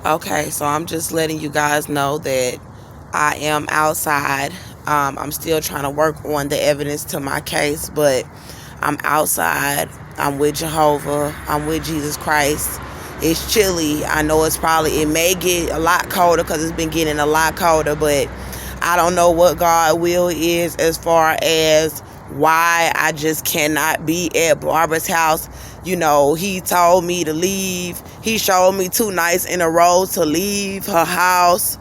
Okay, so I'm just letting you guys know that I am outside. I'm still trying to work on the evidence to my case, but I'm outside. I'm with Jehovah. I'm with Jesus Christ. It's chilly. I know it may get a lot colder because it's been getting a lot colder, but I don't know what God will is as far as why I just cannot be at Barbara's house. He told me to leave. He showed me 2 nights in a row to leave her house.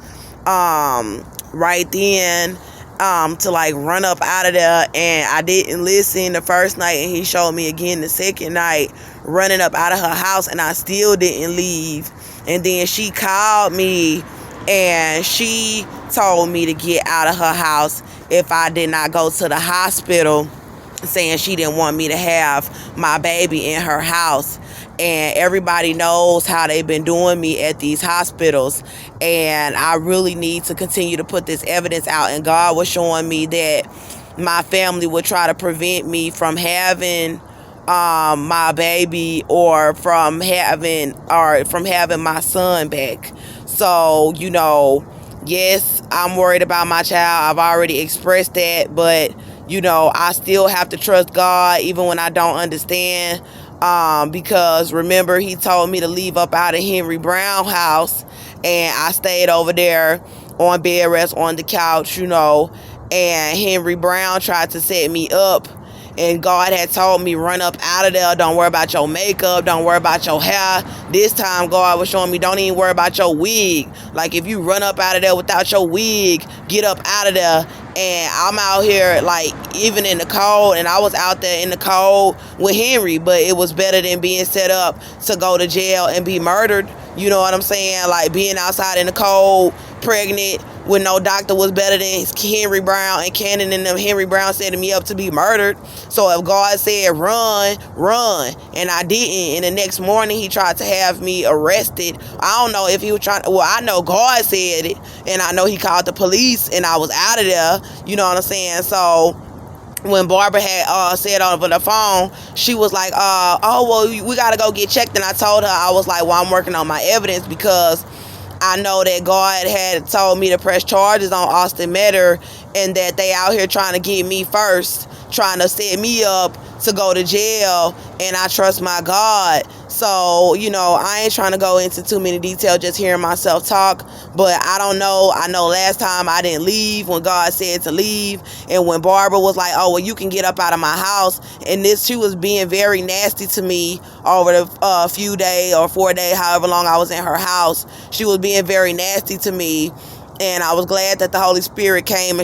Right then, to like run up out of there, and I didn't listen the first night, and he showed me again the second night running up out of her house, and I still didn't leave. And then she called me and she told me to get out of her house if I did not go to the hospital, saying she didn't want me to have my baby in her house. And everybody knows how they've been doing me at these hospitals, and I really need to continue to put this evidence out. And God was showing me that my family would try to prevent me from having my baby, or from having my son back. So, yes, I'm worried about my child. I've already expressed that, but I still have to trust God even when I don't understand. Because remember, he told me to leave up out of Henry Brown house, and I stayed over there on bed rest on the couch, and Henry Brown tried to set me up. And God had told me, run up out of there. Don't worry about your makeup. Don't worry about your hair. This time, God was showing me, don't even worry about your wig. Like, if you run up out of there without your wig, get up out of there. And I'm out here, like, even in the cold. And I was out there in the cold with Henry. But it was better than being set up to go to jail and be murdered. You know what I'm saying? Like, being outside in the cold, pregnant, with no doctor was better than Henry Brown and Cannon and them. Henry Brown setting me up to be murdered. So if God said run, and I didn't, and the next morning he tried to have me arrested. I don't know if he was trying to, well, I know God said it, and I know he called the police, and I was out of there. You know what I'm saying? So when Barbara had said over the phone, she was like, oh, well, we got to go get checked. And I told her, I was like, well, I'm working on my evidence, because I know that God had told me to press charges on Austin Metter, and that they out here trying to get me first, trying to set me up to go to jail, and I trust my God. So, I ain't trying to go into too many details, just hearing myself talk, but I don't know. I know last time I didn't leave when God said to leave, and when Barbara was like, oh, well, you can get up out of my house, and she was being very nasty to me over the few days or 4 days, however long I was in her house. She was being very nasty to me, and I was glad that the Holy Spirit came